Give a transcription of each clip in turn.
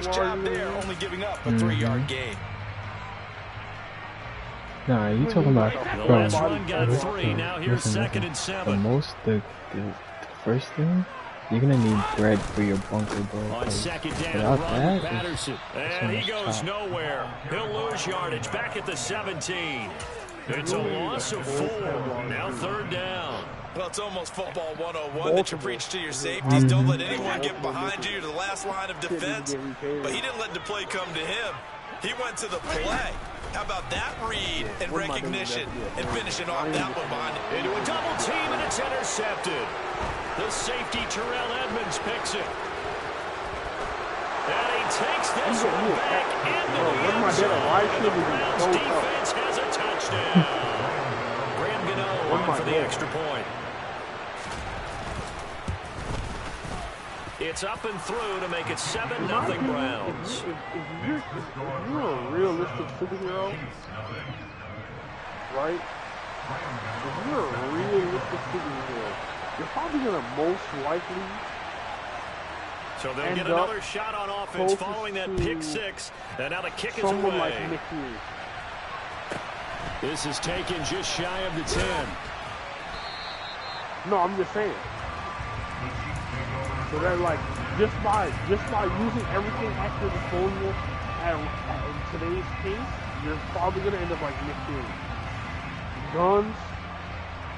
job there, only giving up a 3-yard gain. Nah, you talking about the last run got 3. Now here's second and 7. The first thing, you're gonna need bread for your bunker, bro. On second down, without Patterson, and he goes nowhere. He'll lose yardage back at the 17. It's a loss of 4. Now third down. Well, it's almost football 101 that you preach to your safeties. Don't let anyone get behind you. You're the last line of defense. But he didn't let the play come to him. He went to the play. How about that read and recognition and finishing off that one behind it? Into a double team, and it's intercepted. The safety, Terrell Edmonds, picks it. And he takes this one back into the end zone. The Browns defense has a touchdown. Graham Gano on for the extra point. It's up and through to make it 7-0 Browns. If you're a realistic superhero, right? If you're a realistic superhero, you're probably going to most likely so they'll get another shot on offense following that pick 6. And now the kick is away. Like this is taken just shy of the 10. No, I'm just saying. So they're like, just by using everything at your disposal in today's case, you're probably going to end up like Nick Fury. Guns,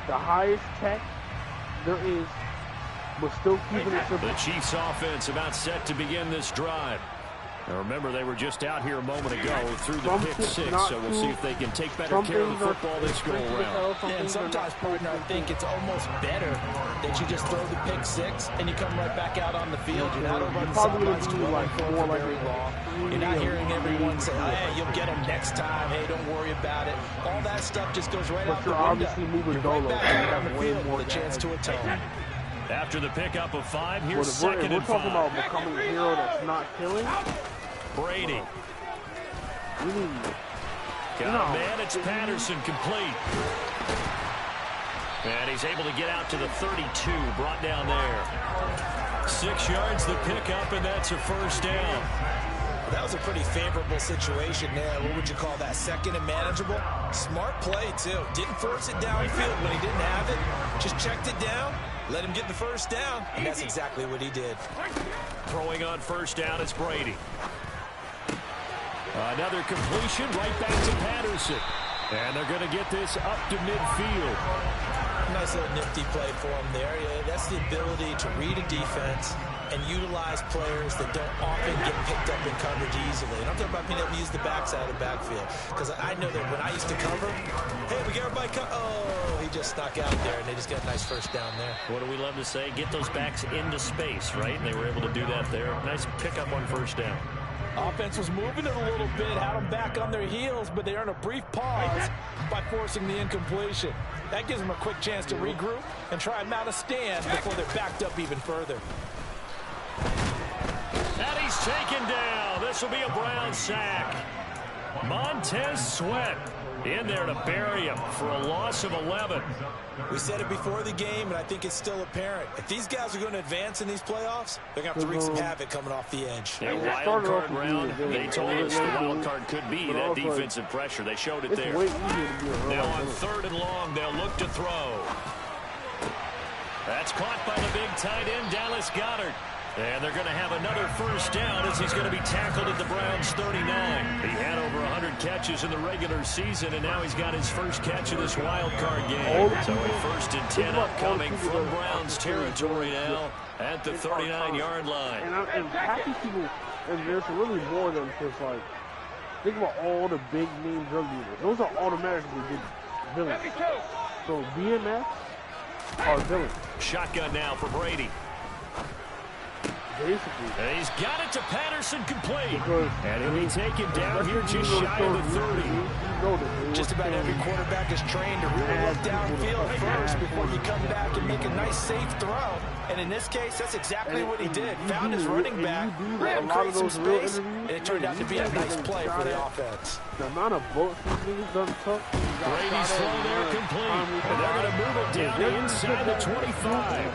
the highest tech there is, but still keeping it simple. The Chiefs offense about set to begin this drive. Now remember, they were just out here a moment ago through the pick 6, so we'll see if they can take better care of the football this go around. Yeah, and sometimes, partner, I think it's almost better that you just throw the pick 6 and you come right back out on the field. You're not over on the sidelines dwelling for very long. You're not hearing everyone say, oh, hey, you'll get them next time. Hey, don't worry about it. All that stuff just goes right out the window. You're right back out on the field with a chance to atone. After the pickup of 5, here's second and 5. We're talking about becoming a hero that's not killing. Brady. Got a man, it's Patterson, complete. And he's able to get out to the 32, brought down there. 6 yards the pickup, and that's a first down. That was a pretty favorable situation there. What would you call that? Second and manageable? Smart play, too. Didn't force it downfield when he didn't have it. Just checked it down, let him get the first down, and that's exactly what he did. Throwing on first down, it's Brady. Another completion right back to Patterson. And they're going to get this up to midfield. Nice little nifty play for him there. Yeah, that's the ability to read a defense and utilize players that don't often get picked up in coverage easily. And I'm talking about being able to use the backside of the backfield. Because I know that when I used to cover, hey, we get everybody oh, he just snuck out there, and they just got a nice first down there. What do we love to say? Get those backs into space, right? And they were able to do that there. Nice pickup on first down. Offense was moving it a little bit, had them back on their heels, but they earned a brief pause by forcing the incompletion. That gives them a quick chance to regroup and try and mount a stand before they're backed up even further. And he's taken down. This will be a Brown sack. Montez Sweat in there to bury him for a loss of 11. We said it before the game, and I think it's still apparent. If these guys are going to advance in these playoffs, they're going to have to wreak some havoc coming off the edge. A wild card round. They told us the wild card could be that defensive pressure. They showed it there. Now on 3rd and long, they'll look to throw. That's caught by the big tight end, Dallas Goedert. And they're going to have another first down as he's going to be tackled at the Browns' 39. He had over 100 catches in the regular season, and now he's got his first catch of this wild card game. So a 1st and 10 upcoming from Browns territory now at the 39-yard line. And half these people, and there's really more than just like, think about all the big name drug dealers. Those are automatically good villains. So BMF are villains. Shotgun now for Brady. Basically. And he's got it to Patterson, complete. And he'll be taken down here just shy of the 30. Just about every quarterback is trained to really look downfield first before you come back and make a nice, safe throw. And in this case, that's exactly what he did. Found his running back, let him create some space, and it turned out to be a nice play for the offense. The amount of bullets these niggas done took. Brady's throw there complete. And they're going to move it down the inside the 25.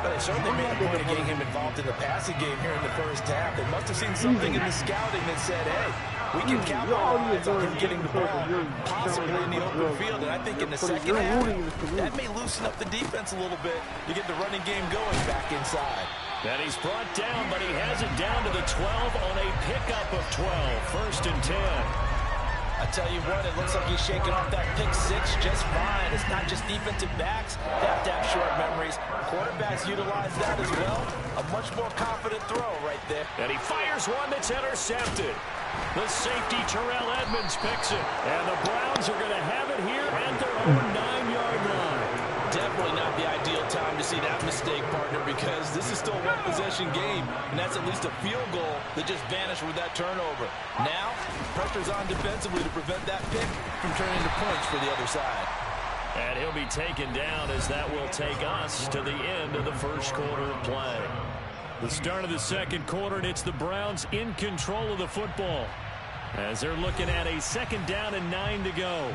But they certainly made a point of getting him involved in the passing game here in the first half. They must have seen something in the scouting that said, hey, we can capitalize on him getting the ball, possibly in the open field. And I think in the second half, that may loosen up the defense a little bit to get the running game going back inside. And he's brought down, but he has it down to the 12 on a pickup of 12. 1st and 10. I tell you what, it looks like he's shaking off that pick six just fine. It's not just defensive backs. They have to have short memories. Quarterbacks utilize that as well. A much more confident throw right there. And he fires one that's intercepted. The safety, Terrell Edmonds, picks it. And the Browns are going to have it here at their own 9-yard line. Definitely not the ideal time to see that mistake, partner, because this is still a one-possession game, and that's at least a field goal that just vanished with that turnover. Now, pressure's on defensively to prevent that pick from turning into points for the other side. And he'll be taken down as that will take us to the end of the first quarter of play. The start of the second quarter, and it's the Browns in control of the football as they're looking at a 2nd down and 9 to go.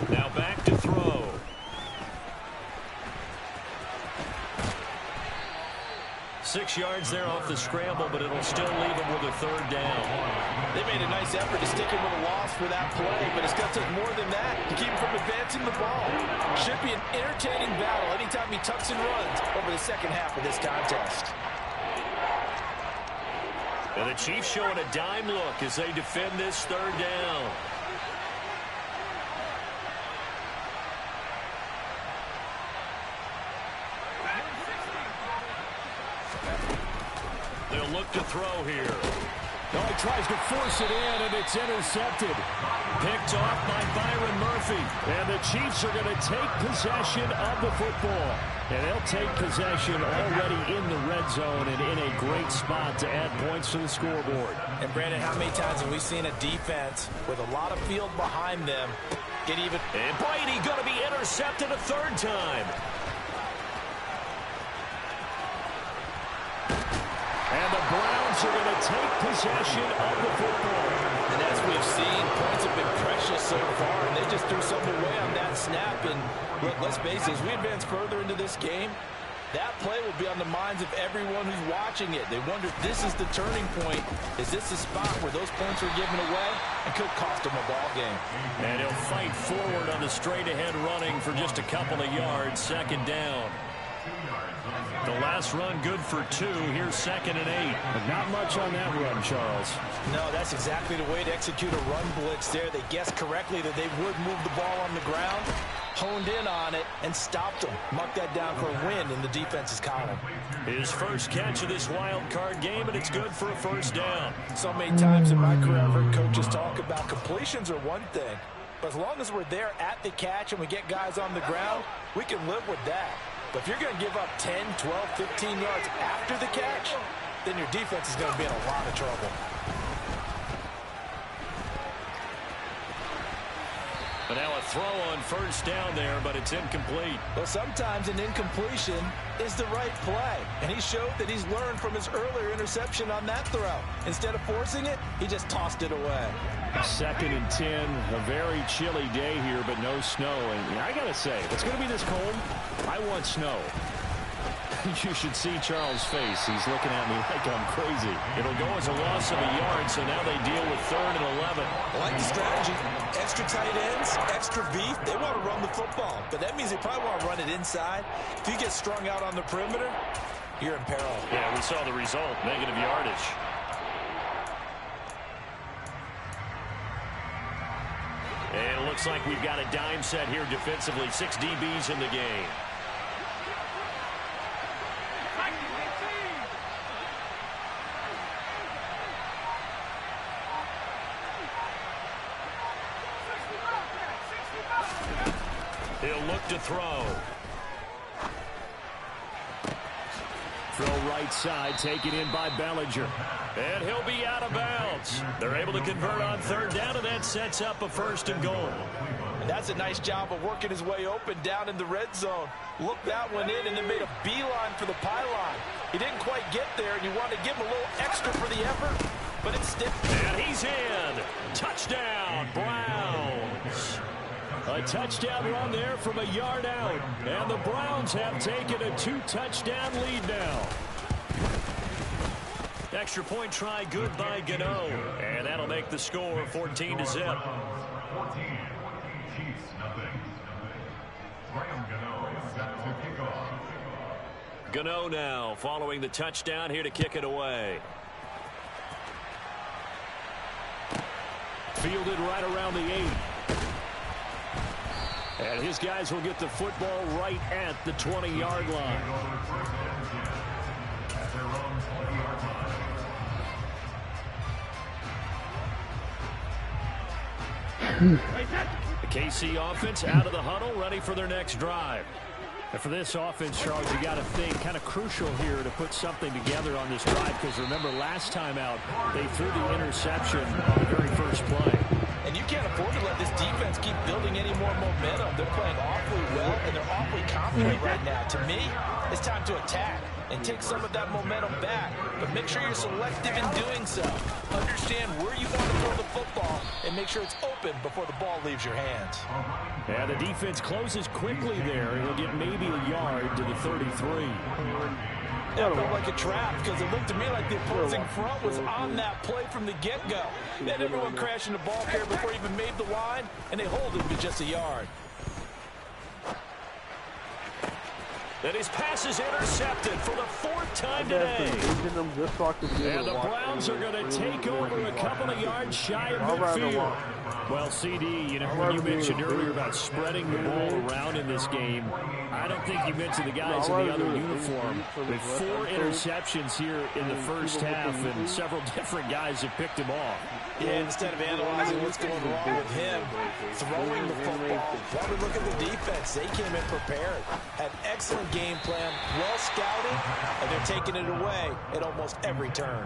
Now back to throw. Six yards there off the scramble, but it'll still leave him with a 3rd down. They made a nice effort to stick him with a loss for that play, but it's going to take more than that to keep him from advancing the ball. Should be an entertaining battle anytime he tucks and runs over the second half of this contest. And the Chiefs showing a dime look as they defend this 3rd down. They'll look to throw here. Oh, he tries to force it in, and it's intercepted. Picked off by Byron Murphy. And the Chiefs are going to take possession of the football. And they'll take possession already in the red zone and in a great spot to add points to the scoreboard. And, Brandon, how many times have we seen a defense with a lot of field behind them get even? And Brady going to be intercepted a 3rd time. And the Browns are going to take possession of the football. And as we've seen, points have been precious so far, and they just threw some away on that snap. And look, let's face it, as we advance further into this game, that play will be on the minds of everyone who's watching it. They wonder if this is the turning point. Is this the spot where those points were given away and could cost them a ball game? And he'll fight forward on the straight-ahead running for just a couple of yards. 2nd down. The last run good for 2. Here's 2nd and 8. But not much on that run, Charles. No, that's exactly the way to execute a run blitz there. They guessed correctly that they would move the ball on the ground, honed in on it, and stopped them. Mark that down for a win in the defense's column. His first catch of this wild card game, and it's good for a 1st down. So many times in my career, I've heard coaches talk about completions are one thing. But as long as we're there at the catch and we get guys on the ground, we can live with that. But if you're going to give up 10, 12, 15 yards after the catch, then your defense is going to be in a lot of trouble. But now a throw on 1st down there, but it's incomplete. Well, sometimes an incompletion is the right play. And he showed that he's learned from his earlier interception on that throw. Instead of forcing it, he just tossed it away. 2nd and 10, a very chilly day here, but no snow. And I got to say, if it's going to be this cold, I want snow. You should see Charles' face. He's looking at me like I'm crazy. It'll go as a loss of a yard, so now they deal with 3rd and 11. I like the strategy. Extra tight ends, extra beef. They want to run the football, but that means they probably want to run it inside. If you get strung out on the perimeter, you're in peril. Yeah, we saw the result, negative yardage. And it looks like we've got a dime set here defensively. 6 DBs in the game. He'll look to throw. Throw right side, taken in by Bellinger. And he'll be out of bounds. They're able to convert on third down, and that sets up a 1st and goal. And that's a nice job of working his way open down in the red zone. Looked that one in and then made a beeline for the pylon. He didn't quite get there, and you want to give him a little extra for the effort, but it's stiff. And he's in. Touchdown, Browns. A touchdown run there from a yard out. And the Browns have taken a 2-touchdown lead now. Extra point try good by Gano. And that'll make the score 14-0. Gano now following the touchdown here to kick it away. Fielded right around the 8. And his guys will get the football right at the 20-yard line. The KC offense out of the huddle, ready for their next drive. And for this offense, Charles, you got to think kind of crucial here to put something together on this drive, because remember last time out they threw the interception on the very first play. And you can't afford to let this defense keep building any more momentum. They're playing awfully well, and they're awfully confident right now. To me, it's time to attack and take some of that momentum back. But make sure you're selective in doing so. Understand where you want to throw the football and make sure it's open before the ball leaves your hands. Yeah, the defense closes quickly there. He'll get maybe a yard to the 33. That felt like a trap because it looked to me like the opposing front was on that play from the get-go. They had everyone crashing the ball carrier before he even made the line, and they hold him to just a yard. And his pass is intercepted for the 4th time today. And the Browns are going to take over a couple of yards shy of midfield. Well, CD, you know, when you mentioned earlier about spreading the ball around in this game, I don't think you mentioned the guys in the other uniform. With 4 interceptions here in the first half, and several different guys have picked him off. Yeah, instead of analyzing what's going wrong with him, throwing the football, while we look at the defense, they came in prepared. Had excellent game plan, well scouted, and they're taking it away at almost every turn.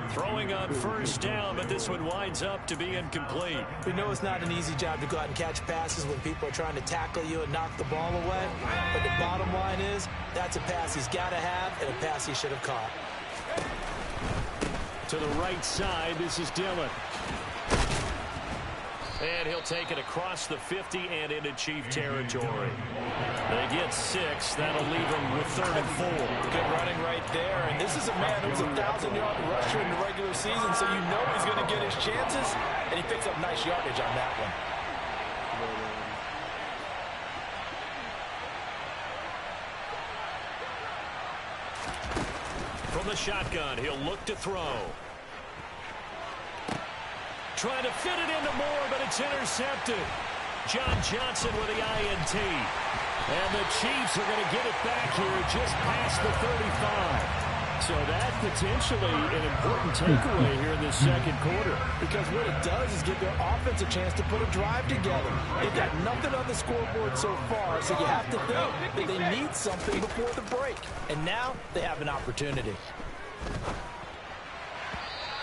Throwing on first down, but this one winds up to be incomplete. We know it's not an easy job to go out and catch passes when people are trying to tackle you and knock the ball away, but the bottom line is that's a pass he's got to have and a pass he should have caught. To the right side, this is Dillon. And he'll take it across the 50 and into Chief territory. They get 6. That'll leave them with 3rd and 4. Good running right there. And this is a man who's a 1,000-yard rusher in the regular season, so you know he's going to get his chances. And he picks up nice yardage on that one. From the shotgun, he'll look to throw. Trying to fit it into Moore, but it's intercepted. John Johnson with the INT. And the Chiefs are going to get it back here just past the 35. So that potentially an important takeaway here in this second quarter. Because what it does is give their offense a chance to put a drive together. They've got nothing on the scoreboard so far, so you have to think that they need something before the break. And now they have an opportunity.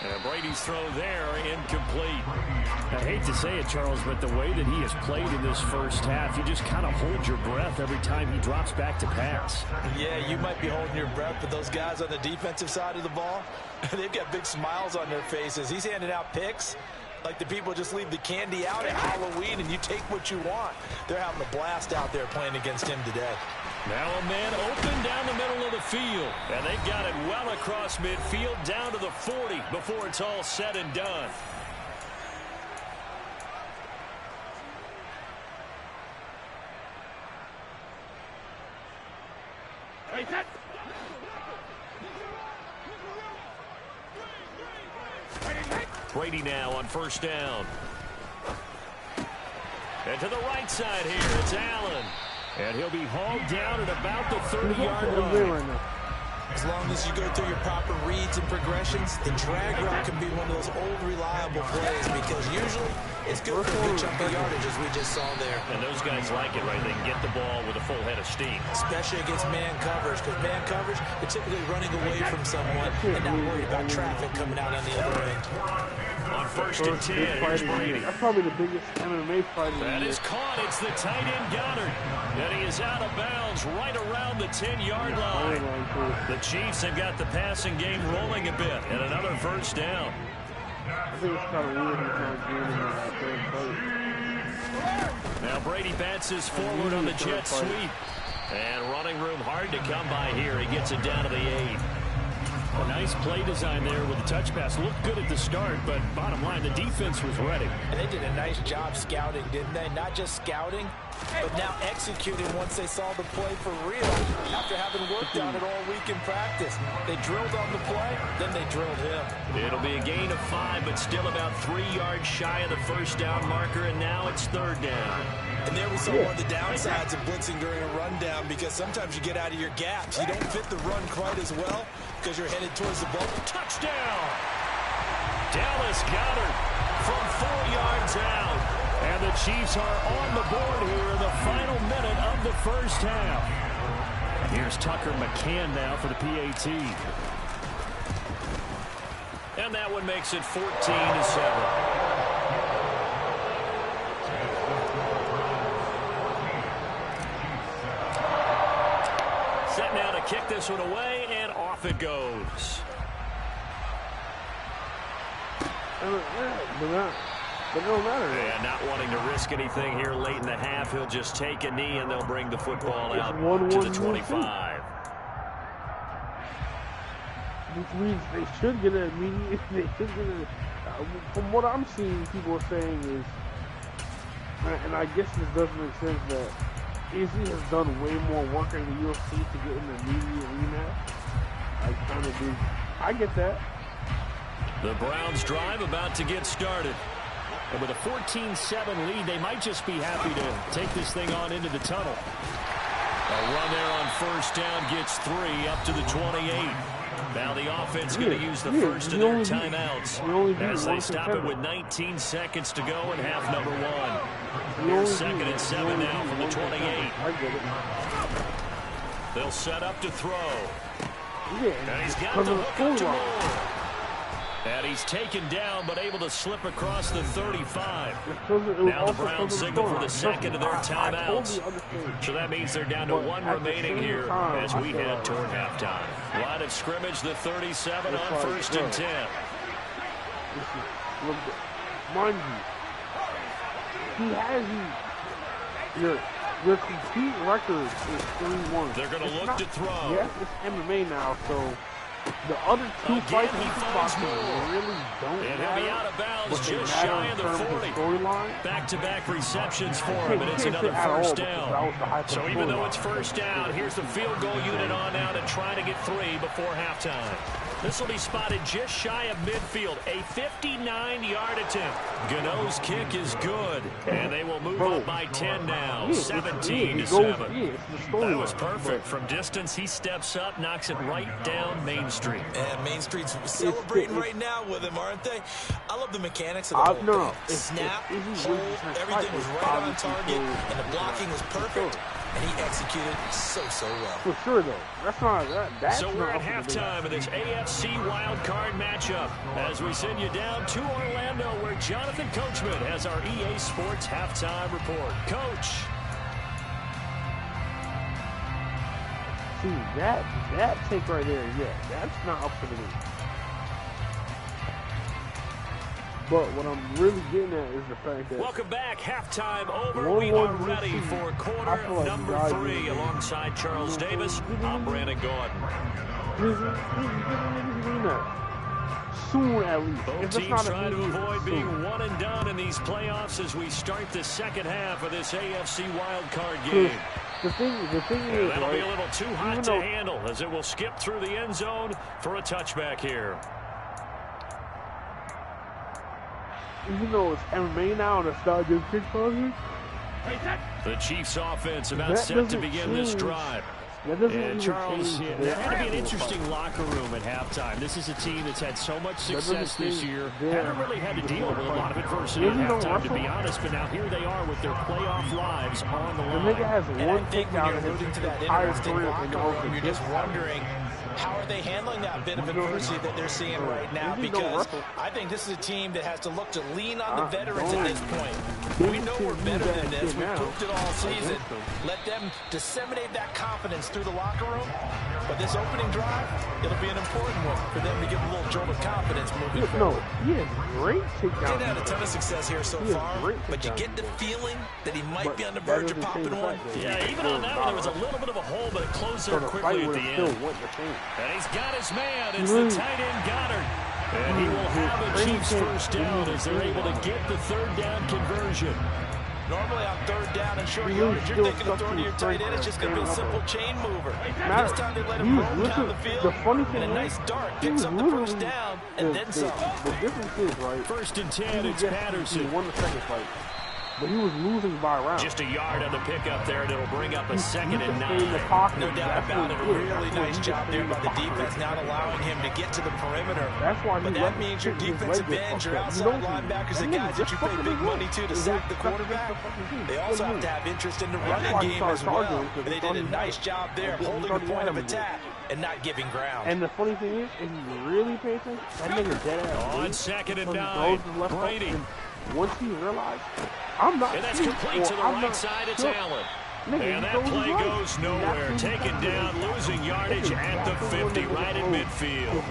And Brady's throw there, incomplete. I hate to say it, Charles, but the way that he has played in this first half, you just kind of hold your breath every time he drops back to pass. Yeah, you might be holding your breath, but those guys on the defensive side of the ball, they've got big smiles on their faces. He's handing out picks like the people just leave the candy out at Halloween and you take what you want. They're having a blast out there playing against him today. Now a man open down the middle of the field. And they've got it well across midfield down to the 40 before it's all said and done. Brady now on first down. And to the right side here, it's Allen. And he'll be hauled down at about the 30-yard line. As long as you go through your proper reads and progressions, the drag route can be one of those old reliable plays because usually It's good for a good chunk of yardage, as we just saw there. And those guys like it, right? They can get the ball with a full head of steam. Especially against man coverage, because man coverage, they're typically running away from someone and not worried about traffic coming out on the other end. On first and 10, here's Brady. That's probably the biggest MMA fight in the year. That is caught. It's the tight end Goddard. And he is out of bounds right around the 10-yard line. The Chiefs have got the passing game rolling a bit. And another first down. I think it's kind of weird he's not doing it in that third fight. Now Brady bounces forward on the jet sweep. And running room hard to come by here. He gets it down to the 8. A nice play design there with the touch pass. Looked good at the start, but bottom line, the defense was ready. And they did a nice job scouting, didn't they? Not just scouting, but now executing once they saw the play for real after having worked on it all week in practice. They drilled on the play, then they drilled him. It'll be a gain of 5, but still about 3 yards shy of the first down marker, and now it's third down. And there we saw one of the downsides of blitzing during a rundown, because sometimes you get out of your gaps. You don't fit the run quite as well because you're headed towards the ball. Touchdown! Dallas Goedert from 4 yards out. And the Chiefs are on the board here in the final minute of the first half. Here's Tucker McCann now for the PAT. And that one makes it 14-7. Set now to kick this one away, and off it goes. But it don't matter. And not wanting to risk anything here late in the half, he'll just take a knee, and they'll bring the football out to the 25. Which means they should get an immediate. They should get a. From what I'm seeing, people are saying is, and I guess this does make sense, that Izzy has done way more work in the UFC to get an immediate rematch. I kind of do. I get that. The Browns drive about to get started. And with a 14-7 lead, they might just be happy to take this thing on into the tunnel. A run there on first down gets 3 up to the 28. Now the offense going to use the first of their timeouts as they stop it with 19 seconds to go in half number 1. Here's 2nd and 7 now from the 28. I get it. They'll set up to throw. Yeah, And he's got the hook up to Moore. And he's taken down, but able to slip across the 35. Now the Browns signal for the second of their timeouts. So that means they're down to 1 remaining here as we head toward halftime. Line of scrimmage, the 37 on 1st and 10. Mind you, he has your complete record is 3-1. They're going to look to throw. Yes, it's MMA now, so the other 2 fights in boxing really don't And matter. he'll be out of bounds just shy of the 40. Back-to-back receptions for him, and it's another first down. So even though it's first down, here's the field goal unit on now to try to get 3 before halftime. This will be spotted just shy of midfield, a 59-yard attempt. Gano's kick is good, and they will move up by 10 now, 17-7. That was perfect. From distance, he steps up, knocks it right down Main Street. And Main Street's celebrating right now with him, aren't they? I love the mechanics of the whole thing. Snap, hold, everything was right on target, and the blocking was perfect. And he executed so well. For sure, though. That's not that's So we're at halftime of this AFC wildcard matchup as we send you down to Orlando, where Jonathan Coachman has our EA Sports halftime report. Coach. See, that take right there, yeah, that's not up to me. But what I'm really getting at is the fact that... Welcome back. Halftime over. We are ready for quarter number 3 alongside Charles Davis. I'm Brandon Gordon. Soon, at least. Both teams trying to avoid being one and done in these playoffs as we start the second half of this AFC wildcard game. The thing is, that'll be a little too hot to handle as it will skip through the end zone for a touchback here. Even though it's MMA now and it's not just kickboxing, the Chiefs offense about set to begin this drive. That doesn't And even Charles, change there had to be an interesting locker room at halftime. This is a team that's had so much success this year. Haven't really had to deal with a lot of adversity at halftime, to be honest. But now here they are with their playoff lives on the line. The nigga has And I one think when takedown you're in alluding his to that entire interesting career in locker the room, offense. you're just wondering, how are they handling that bit of adversity that they're seeing right now? Because I think this is a team that has to look to lean on the veterans at this point. We know we're better than this. We've proved it all season. Let them disseminate that confidence through the locker room. But this opening drive, it'll be an important one for them to give a little jolt of confidence moving forward. No, he has great takedown. He's had a ton of success here so far, but you get the feeling that he might be on the verge of popping one. Yeah, even on that one, there was a little bit of a hole, but it closed there quickly at the end. And he's got his man. It's the tight end, Goddard. And he will have a Chiefs first down as they're able to get the third down conversion. Normally on third down and short yardage, you're thinking of throwing to your tight end. It's just going to be a simple chain mover. This time they let him roll down the field, and a nice dart picks up the first down, and then some. The difference is, right? 1st and 10, it's Patterson. He won the second fight, but he was losing by a round. Just a yard on the pickup there, and it'll bring up a 2nd and 9. No doubt about it. A really nice job there by the defense, not allowing him to get to the perimeter. That's why but that means your defensive ends, your outside linebackers, the guys that you pay big money to sack the quarterback, they also have to have interest in the running game as well. And they did a nice job there, holding the point of attack and not giving ground. And the funny thing is, if you really pay attention, that nigga dead ass. On 2nd and 9, Brady. Once he realized, I'm not. And that's complete to the right side. It's Allen. And that play goes nowhere. Taken down, losing yardage at the 50, right in midfield.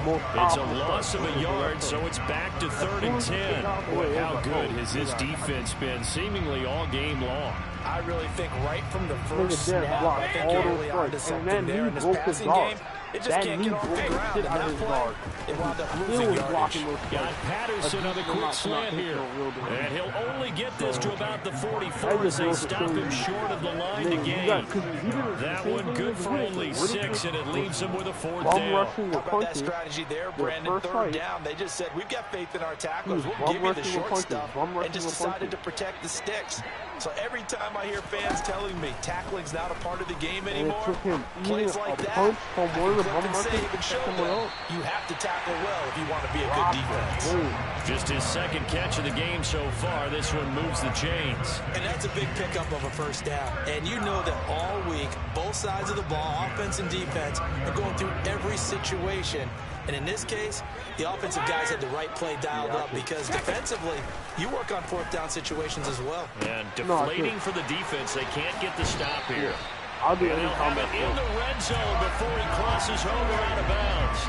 It's a loss of a yard, so it's back to 3rd and 10. Boy, how good has this defense been seemingly all game long? I really think right from the first snap, I think you're really onto something there in this passing game. It just can't get off the ground. And that play, it wound up losing yardage. Got Patterson on the quick slant here. And he'll only get this to about the 44 as they stop him short of the line to gain. That one good for only 6, and it leaves him with a 4th down. How about that strategy there, Brandon? 3rd down, they just said, we've got faith in our tacklers. We'll give you the short stuff, and just decided to protect the sticks. So every time I hear fans telling me tackling's not a part of the game anymore, plays like that, I can clip and save and show them you have to tackle well if you want to be a good defense. Just his 2nd catch of the game so far. This one moves the chains. And that's a big pickup of a first down. And you know that all week, both sides of the ball, offense and defense, are going through every situation. And in this case, the offensive guys had the right play dialed up because defensively, you work on 4th down situations as well. And deflating for the defense. They can't get the stop here. I'll do and they'll have it in the red zone before he crosses over out of bounds.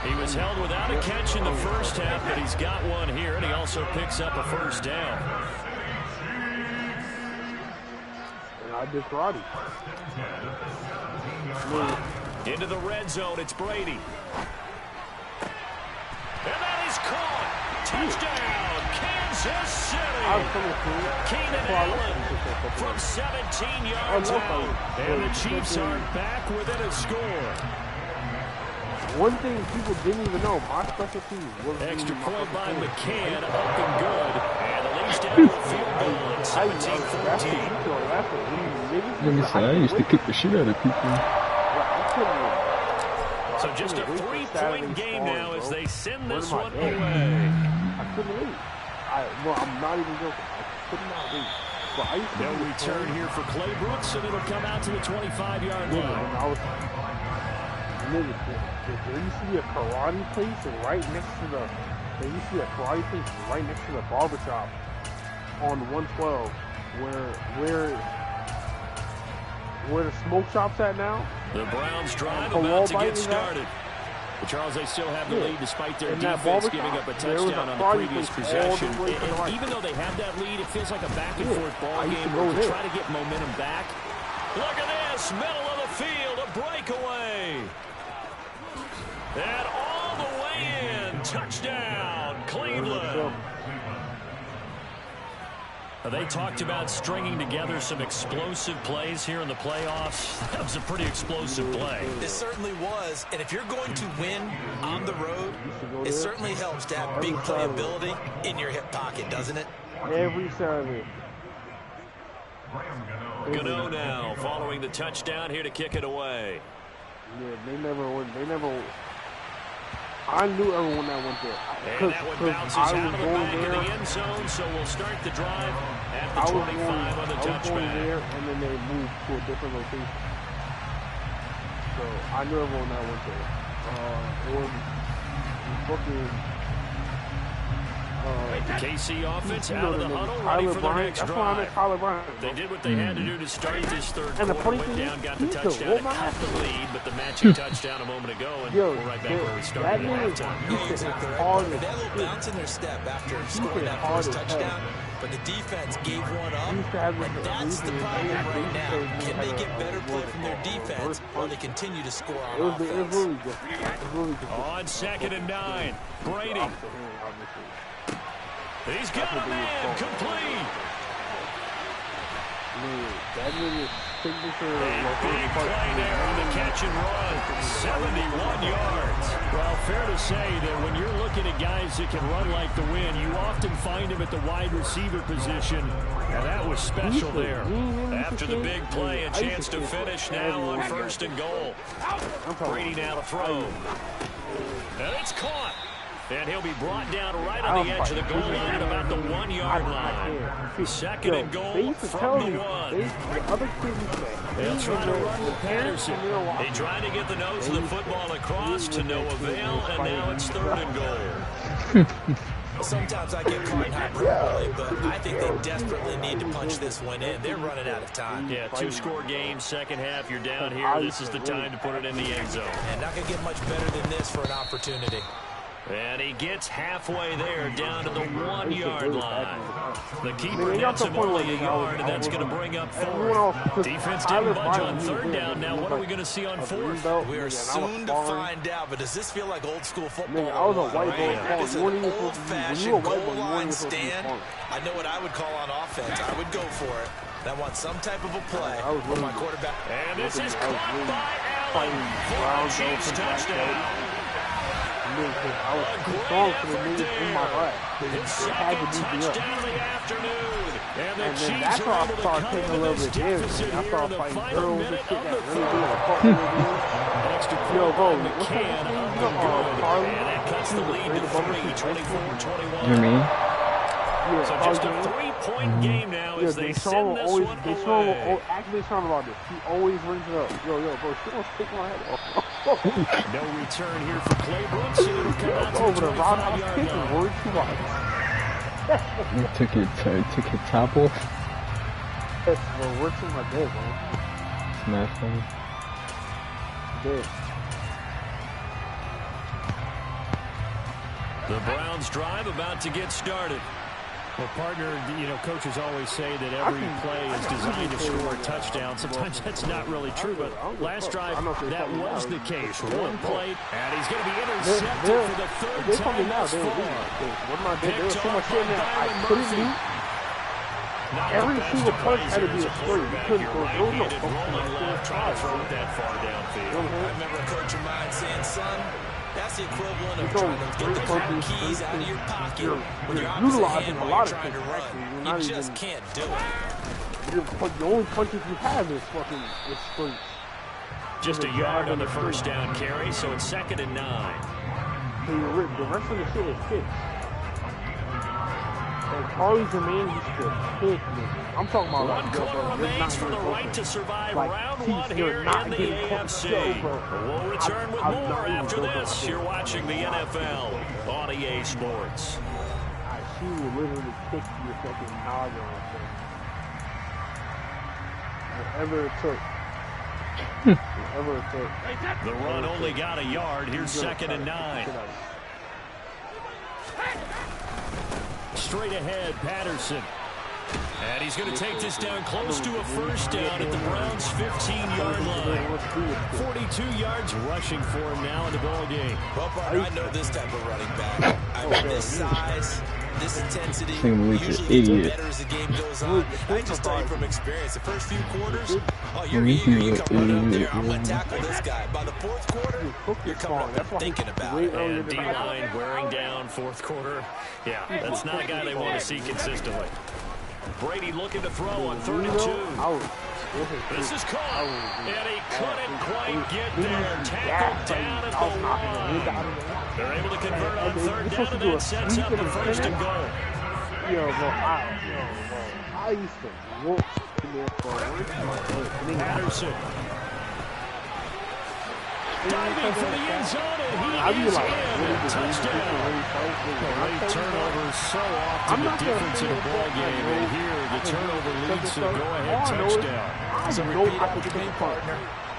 He was held without a catch in the first half, but he's got one here, and he also picks up a first down. And I did karate. Into the red zone, it's Brady. And that is caught. Touchdown, Kansas City. Keenan Allen from 17 yards out. And the Chiefs are back within a score. One thing people didn't even know, my special team was extra point by McCann, up and good. And the leads down to a field goal at 17-14. Let me say, I used to kick the shit out of people. So just a 3-point game now as they send this one away. I couldn't wait. Well, I'm not even joking. I could not wait. They'll return here for Clay Brooks, and it'll come out to the 25-yard line. There used to be a karate place right next to the. There used to be a karate place right next to the barbershop on 112, where the smoke shop's at now. The Browns drive about to get started. But Charles, they still have the lead despite their defense giving up a touchdown on the previous possession. And even though they have that lead, it feels like a back-and-forth ball game where to try to get momentum back. Look at this, middle of the field, a breakaway. And all the way in, touchdown, Cleveland. They talked about stringing together some explosive plays here in the playoffs. That was a pretty explosive play. It certainly was. And if you're going to win on the road, it certainly helps to have big playability in your hip pocket, doesn't it? Every Saturday. Gano now following the touchdown here to kick it away. Yeah, they never. I knew everyone that went there. And that one bounces out of the back of the end zone, so we'll start the drive at the 25 on the touchback. Going there, and then they moved to a different location. So I knew everyone that went there. It was fucking. The KC offense out of the huddle, ready for their next drive. They did what they had to do to start this third quarter. Went down, got the touchdown, cut the lead, but the matching touchdown a moment ago, and we're right back where we started at halftime. That little bounce in their step after scoring that first touchdown, but the defense gave one up, and that's the problem right now. Can they get better play from their defense while they continue to score on offense? On 2nd and 9, Brady. He's got a man complete. That nigga's signature. A big play there on the catch and run. 71 yards. Well, fair to say that when you're looking at guys that can run like the wind, you often find them at the wide receiver position. And that was special there. After the big play, a chance to finish now on 1st and goal. Brady now to throw. And it's caught. And he'll be brought down right on the edge of the goal line at about the 1 yard line. 2nd and goal from the 1. They'll try to run with Patterson. They tried to get the nose of the football across to no avail, and now it's 3rd and goal. Sometimes I get caught in hyperbole, but I think they desperately need to punch this one in. They're running out of time. Yeah, 2-score game, second half, you're down here. This is the time to put it in the end zone. And not going to get much better than this for an opportunity. And he gets halfway there, down to the 1 yard line. The keeper gets him only a yard, and that's going to bring up 4th. Defense didn't budge on 3rd down. Now what are we going to see on 4th? We are soon to find out, but does this feel like old school football? I was a white boy. This is an old-fashioned goal line stand. I know what I would call on offense. I would go for it. I want some type of a play for my quarterback. And this is caught by Allen for a Chiefs touchdown. I was too strong for the niggas in my butt. It had to beat me up. And then that's why I started taking a little bit serious. I started fighting girls and shit that really did. Yo, bro, what's up? Carly? And that cuts the lead to 24-21. You mean? Yeah, so just a 3-point game now as they send this one away. Actually, talking about this. He always rings it up. Yo, bro, she wants to take my head off. No return here for Claybrook. So it'll come out to the 25-yard line. You took your top off? Yes, bro, where's my dead, bro? Smash him. Dead. The Browns drive about to get started. Well, partner, coaches always say that every play is designed to score a touchdown. Sometimes that's not really true, but last drive, that was the case. One play, and he's going to be intercepted for the 3rd time thus far. There was so much in there I couldn't do. Every single punch had to be a straight. You couldn't go. There was no trying to throw it that far downfield. I remember a coach of mine saying, son, that's the equivalent of trying to get the car keys out of your pocket when you're utilizing a lot of trying to run. You just can't do it. The only punches you have is fucking straight. Just a yard on the first down carry, so it's 2nd and 9. The rest of the shit is fixed. And Charlie's the man who's still hit me. I'm talking about one quarter remains for the right to survive round 1 here in the AFC. We'll return with more after this. You're watching the NFL on EA Sports. She will literally kick your fucking noggin on thing. Whatever it took. Whatever it took. The run only got a yard. Here's 2nd and 9. Straight ahead, Patterson. And he's going to take this down close to a first down at the Browns' 15-yard line. 42 yards rushing for him now in the ball game. Well, partner, I know this type of running back. I mean, this size, this intensity, usually gets better as the game goes on. I just tell you from experience, the first few quarters, you're eager, you come right up there, I'm going to tackle this guy. By the 4th quarter, you're coming up and thinking about it. And D-line wearing down 4th quarter. Yeah, that's not a guy they want to see consistently. Brady looking to throw on 3rd and 2. This is caught, and he couldn't quite get there. Tackled down at the line. They're able to convert on third down, and that sets up the first and goal. I used to walk in there for Patterson. Diving for the end zone, and he is in. Touchdown. Late turnovers so often the difference in a ball game, and here the turnover leads to a go-ahead touchdown. So repeat after me, partner.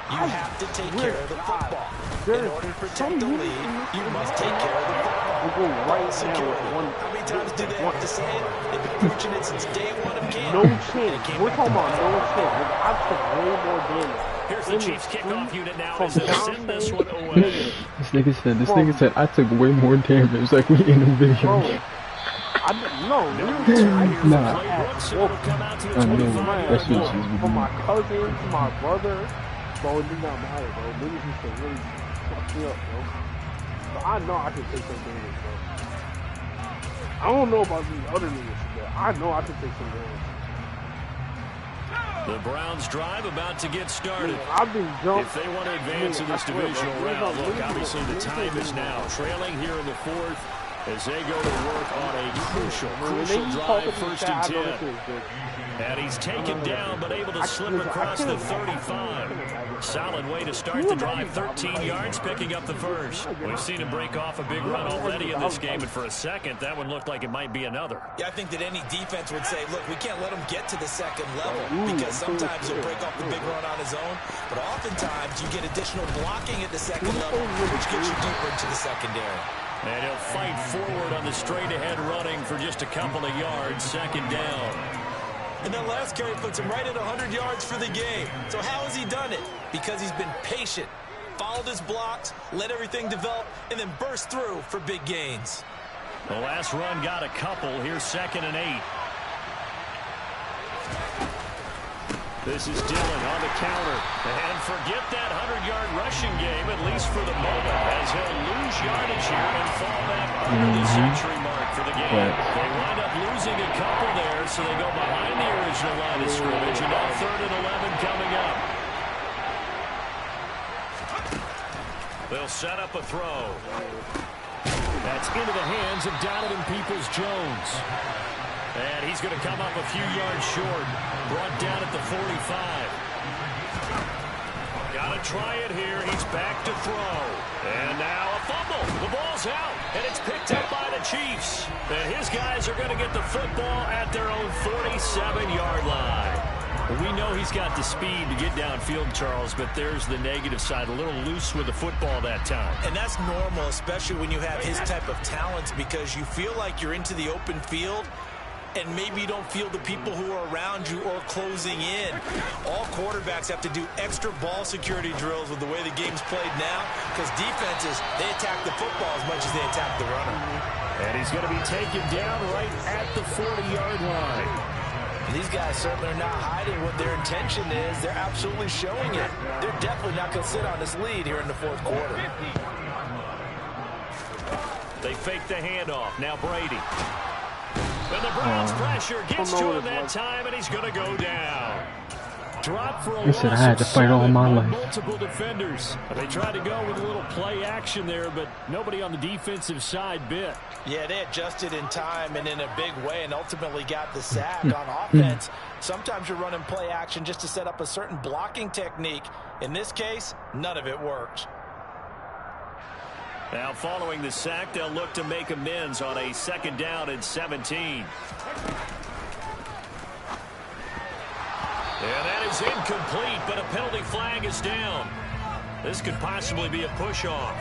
You have to take care of the football. In order to protect the lead, you must take care of the football. Ball security. How many times do they have to say it? They've been preaching it since day one of camp. No chance. We're talking about no chance. I took way more damage. Here's the Chiefs kickoff unit now as they send this one away. This nigga said, I took way more damage. Like we in a video. I know. Nah. I know. That's what she's from my cousin to my brother. Bro, it did not matter, bro. Niggas used to really fuck me up, bro. So I know I can take some damage, bro. I don't know about these other niggas, but I know I can take some damage. The Browns drive about to get started. I've been jumped. If they want to advance in this divisional round, look, obviously the time is now. Trailing here in the fourth as they go to work on a crucial drive, 1st and 10. And he's taken down, but able to slip across the 35. Solid way to start the drive, 13 yards, picking up the first. We've seen him break off a big run already in this game, and for a second, that one looked like it might be another. Yeah, I think that any defense would say, look, we can't let him get to the second level because sometimes he'll break off the big run on his own, but oftentimes you get additional blocking at the second level, which gets you deeper into the secondary. And he'll fight forward on the straight-ahead running for just a couple of yards, 2nd down. And that last carry puts him right at 100 yards for the game. So how has he done it? Because he's been patient, followed his blocks, let everything develop, and then burst through for big gains. The last run got a couple. Here's 2nd and 8. This is Dillon on the counter. And forget that 100-yard rushing game, at least for the moment, as he'll lose yardage here and fall back under the century mark for the game. They wind up losing a couple there, so they go behind the original line of scrimmage, and now 3rd and 11 coming up. They'll set up a throw. That's into the hands of Donovan Peoples-Jones. And he's going to come up a few yards short. Brought down at the 45. Got to try it here. He's back to throw. And now a fumble. The ball's out. And it's picked up by the Chiefs. And his guys are going to get the football at their own 47-yard line. We know he's got the speed to get downfield, Charles, but there's the negative side. A little loose with the football that time. And that's normal, especially when you have his type of talents, because you feel like you're into the open field, and maybe you don't feel the people who are around you or closing in. All quarterbacks have to do extra ball security drills with the way the game's played now, because defenses, they attack the football as much as they attack the runner. And he's going to be taken down right at the 40-yard line. And these guys certainly are not hiding what their intention is. They're absolutely showing it. They're definitely not going to sit on this lead here in the 4th quarter. They fake the handoff. Now Brady. And the Browns pressure gets to him that time, and he's going to go down. Drop for a loss. I had to fight all my life. Multiple defenders. They tried to go with a little play action there, but nobody on the defensive side bit. Yeah, they adjusted in time and in a big way and ultimately got the sack on offense. Sometimes you're running play action just to set up a certain blocking technique. In this case, none of it worked. Now following the sack, they'll look to make amends on a 2nd down and 17. And that is incomplete, but a penalty flag is down. This could possibly be a push-off.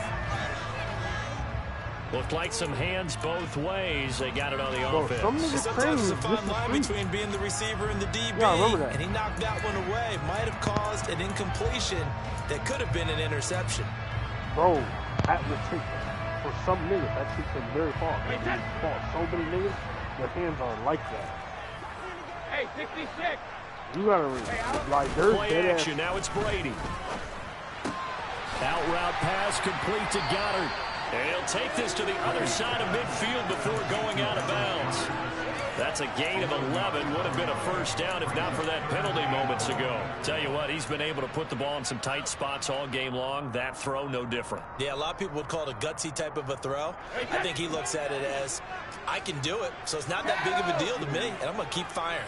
Looked like some hands both ways. They got it on the offense. Sometimes there's a fine line between being the receiver and the DB, and he knocked that one away. Might have caused an incompletion that could have been an interception. Bro, that would take, for some niggas, that takes them very far. So many niggas, their hands are like that. Hey, 66! You gotta like, there's play action. Now it's Brady. Out route pass complete to Goddard. And he'll take this to the other side of midfield before going out of bounds. That's a gain of 11. Would have been a first down if not for that penalty moments ago. Tell you what, he's been able to put the ball in some tight spots all game long. That throw, no different. Yeah, a lot of people would call it a gutsy type of a throw. I think he looks at it as, I can do it, so it's not that big of a deal to me, and I'm going to keep firing.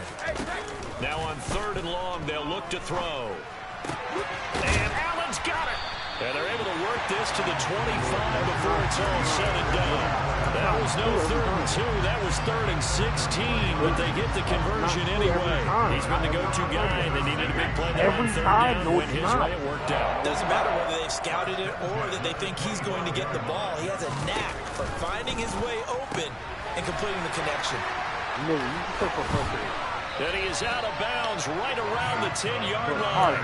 Now on 3rd and long, they'll look to throw. And Allen's got it. And they're able to work this to the 25 before it's all said and done. That was no 3rd and 2. That was 3rd and 16, but they get the conversion anyway. He's been the go-to guy, and they needed a big play there on 3rd down to win his way. It worked out. Doesn't matter whether they've scouted it or that they think he's going to get the ball. He has a knack for finding his way open and completing the connection. And he is out of bounds right around the 10-yard line.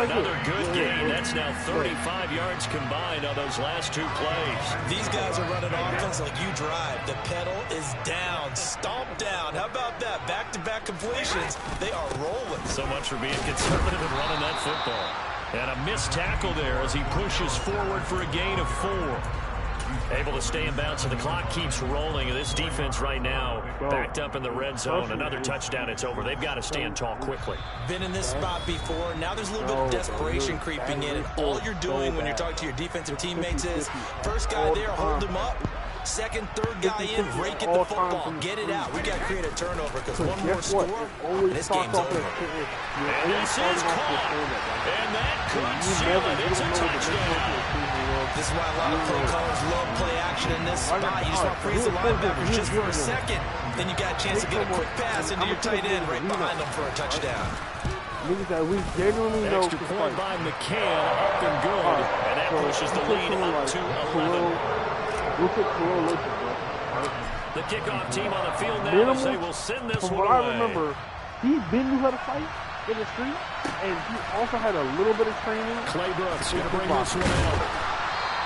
Another good gain. That's now 35 yards combined on those last 2 plays. These guys are running offense like you drive. The pedal is down, stomped down. How about that? Back-to-back completions. They are rolling. So much for being conservative and running that football. And a missed tackle there as he pushes forward for a gain of 4. Able to stay in bounds, so the clock keeps rolling. And this defense right now backed up in the red zone. Another touchdown, it's over. They've got to stand tall quickly. Been in this spot before. Now there's a little bit of desperation creeping in. And all you're doing when you're talking to your defensive teammates is, first guy there, hold him up. Second, third guy in, rake at the football. Get it out. We got to create a turnover because one more score, and this game's over. And this is caught. And that could seal it. It's a touchdown. This is why a lot of play callers love play action in this spot. You just want to freeze the linebackers just for a second. Then you got a chance to get a quick pass into your tight end right behind them for a touchdown. Extra point by McCann, up and good. And that pushes the lead up to 11. The kickoff team on the field now as they will send this one away. From what I remember, he knew how to fight in the street, and he also had a little bit of training. Clay Brooks going to bring this one out.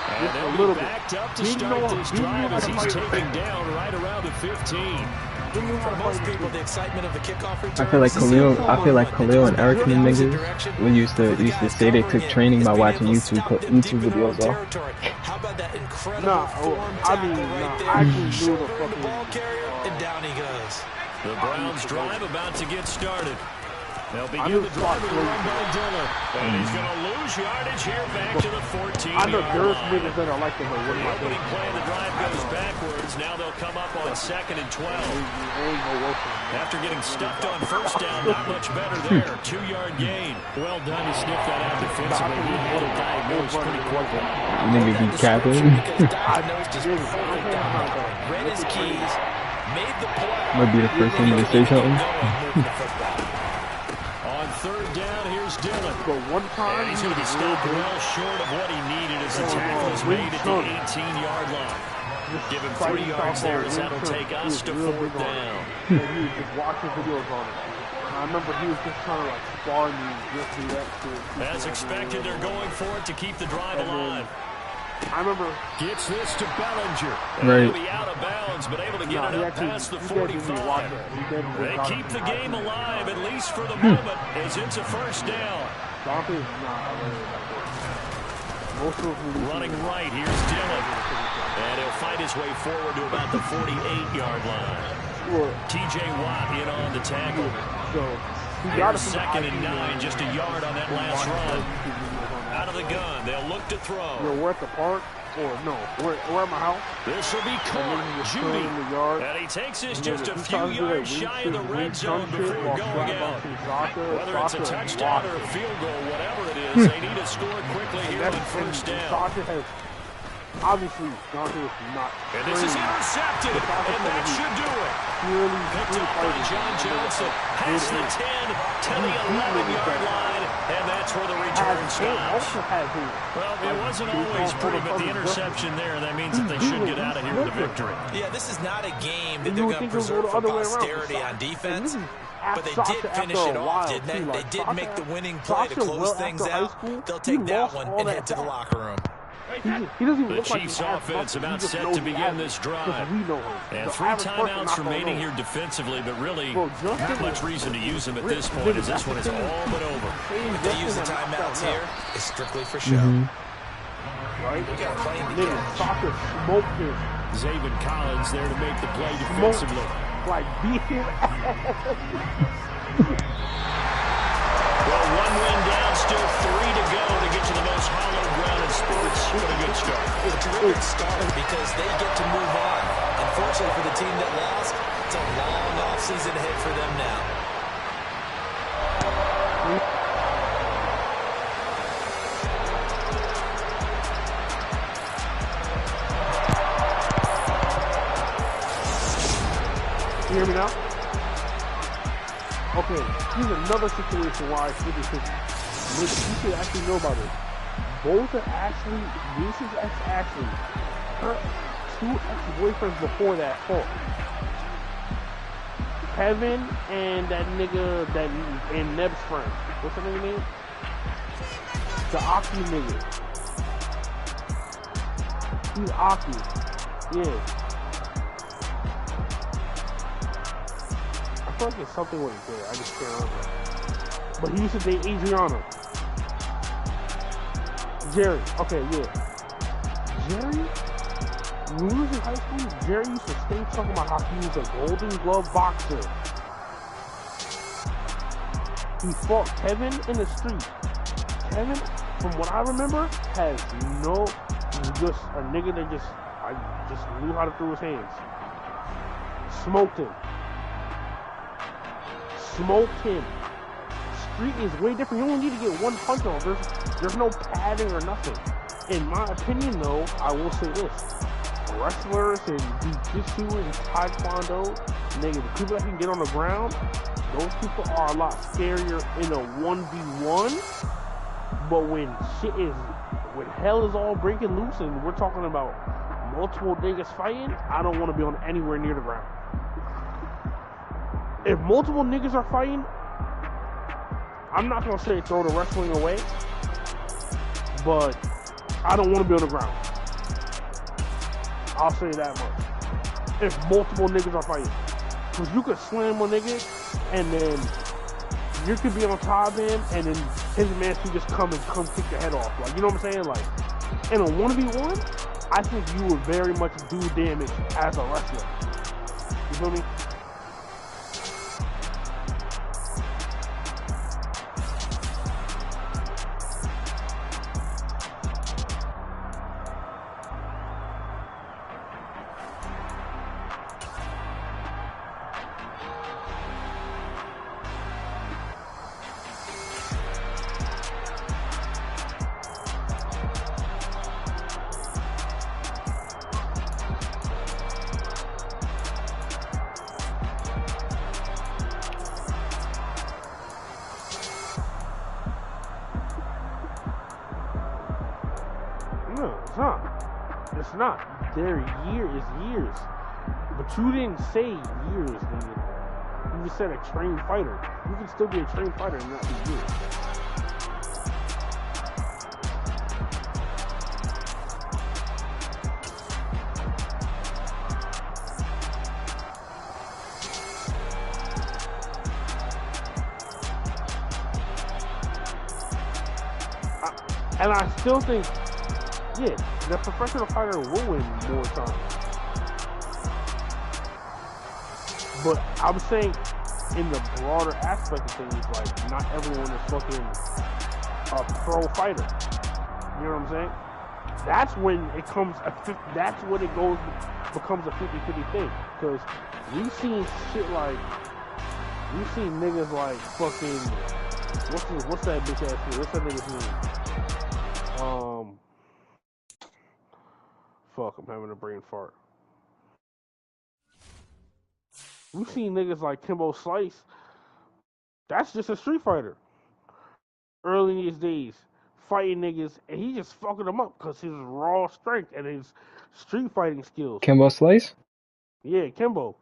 And they'll be backed up to start this drive as he's taken down right around the 15. For most people, the excitement of the kickoff return. I feel like Khalil and Eric and them niggas we used to say they took training by watching YouTube videos off. How about that incredible form tackle right there? I actually knew the fucking ball carrier, and down he goes. The Browns drive about to get started. They'll begin the drive with a run by Dillon. And he's going to lose yardage here back to the 14-yard line. I know there's niggas that are like them. The opening play of the drive goes backwards. Now they'll come up on 2nd and 12. After getting stuffed on first down, not much better there. 2-yard gain. Well done to sniff that out defensively. He had it diagnosed pretty quickly. You nigga be capping. Read his keys, made the play. Might be the first thing to say something. On 3rd down, here's Dillon. But one time, and he's going to be stopped well short of what he needed as the tackle is made at the 18-yard line. Give him 3 yards there as that'll take us to 4th down. He was just watching videos on it. I remember he was just trying to like spar me just do that shit. As expected, they're going for it to keep the drive alive. I remember gets this to Bellinger. Right. He'll be out of bounds, but able to get it up past the 45. They keep the game alive, at least for the moment, as it's a first down. Running right, here's Dillon. And he'll fight his way forward to about the 48-yard line. T.J. Watt in on the tackle. Here's 2nd and 9, just a yard on that last run. Out of the gun, they'll look to throw. We're at the park, or no, we're at my house. This will be caught. Judy. And he takes this just a few yards shy of the red zone before going out. Whether it's a touchdown or a field goal, whatever it is, they need to score quickly here on 1st down. Obviously, Dante is not. And this is intercepted, and that should do it. Picked up by John Johnson, past the 10 to the 11-yard line, and that's where the return stops. Well, it wasn't always pretty, but the interception there, that means that they should get out of here with a victory. Yeah, this is not a game that they're going to preserve for posterity on defense. But they did finish it off, didn't they? They did make the winning play to close things out. They'll take that one and head to the locker room. The Chiefs' offense about set to begin this drive. And 3 timeouts remaining here defensively, but really not much reason to use them at this point, as this one is all but over. If they use the timeouts here, it's strictly for show. Zaven Collins there to make the play defensively. like beat his ass. Well, one win down, still 3 to go to get to the most hallowed ground in sports. What a good start. A terrific start because they get to move on. Unfortunately for the team that lost, it's a long offseason ahead for them now. You hear me now? Okay, here's another situation why I think it's you should actually know about it. Both of Ashley, Reese's ex-Ashley, her 2 ex-boyfriends before that fought. Kevin and that nigga, and Neb's friend. What's the nigga name? The Aki nigga. He's Aki. Yeah. I feel like it's something with it there. I just can't remember. But he used to date Adriana. Jerry. Okay, yeah. Jerry? When we was in high school, Jerry used to stay talking about how he was a Golden Glove boxer. He fought Kevin in the street. Kevin, from what I remember, has just a nigga that just knew how to throw his hands. Smoked him. Street is way different. You only need to get one punch on. There's no padding or nothing. In my opinion, though, I will say this. Wrestlers and jiu-jitsu and taekwondo, nigga, the people that can get on the ground, those people are a lot scarier in a 1v1. But when hell is all breaking loose and we're talking about multiple niggas fighting, I don't want to be on anywhere near the ground. If multiple niggas are fighting, I'm not going to say throw the wrestling away, but I don't want to be on the ground. I'll say that much. If multiple niggas are fighting. Because you could slam a nigga, and then you could be on top of him, and then his man can just come kick your head off. Like, you know what I'm saying? Like, in a 1v1, I think you would very much do damage as a wrestler. You feel me? No, it's not. It's not. Their year is years. But you didn't say years, nigga. You just said a trained fighter. You can still be a trained fighter and not be years. And I still think, yeah, the professional fighter will win more times. But I'm saying, in the broader aspect of things, like, not everyone is fucking a pro fighter. You know what I'm saying? That's when it becomes a 50-50 thing. Because we've seen shit like, we've seen niggas like fucking, what's that bitch ass nigga? What's that nigga's name? Fuck, I'm having a brain fart. We've seen niggas like Kimbo Slice. That's just a street fighter. Early in his days, fighting niggas, and he just fucking them up because his raw strength and his street fighting skills. Kimbo Slice? Yeah, Kimbo.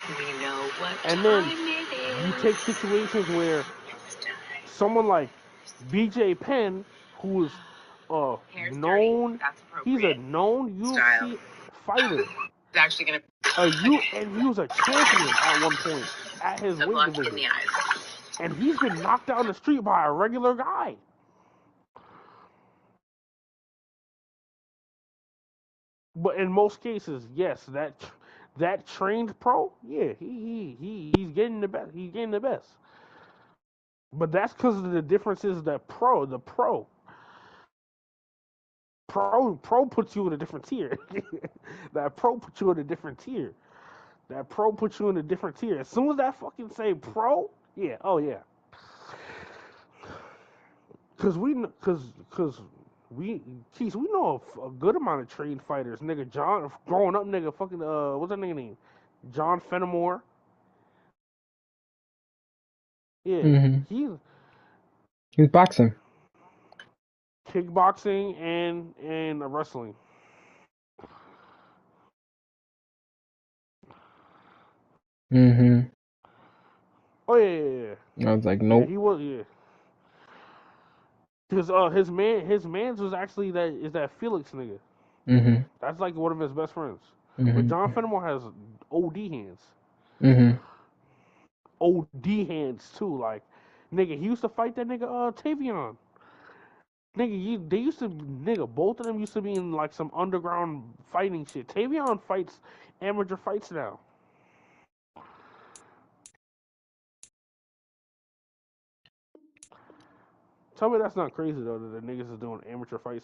We know what and then you take situations where someone like BJ Penn, who is known, he's a known UFC fighter. It's actually gonna And he was a champion at one point at his weight division. And he's been knocked out in the street by a regular guy. But in most cases, yes, that trained pro, yeah, he's getting the best. He's getting the best. But that's because of the differences that pro puts you in a different tier. That pro puts you in a different tier. That pro puts you in a different tier. As soon as that fucking say pro, yeah, oh yeah. Cause Keith, we know a good amount of trained fighters. Nigga, John, growing up, nigga, fucking, what's that nigga name? John Fenimore. Yeah, Mm-hmm. he's He was boxing. kickboxing and wrestling. Mm-hmm. Oh yeah. I was like, Yeah, nope. he was, yeah. Cause his man's was actually that Felix nigga. Mm-hmm. That's like one of his best friends. But Mm-hmm. John Fenimore has OD hands. Mm-hmm. OD hands too. Like, nigga, he used to fight that nigga Tavion. Nigga, they used to both of them used to be in like some underground fighting shit. Tavion fights amateur fights now. Tell me that's not crazy though that the niggas is doing amateur fights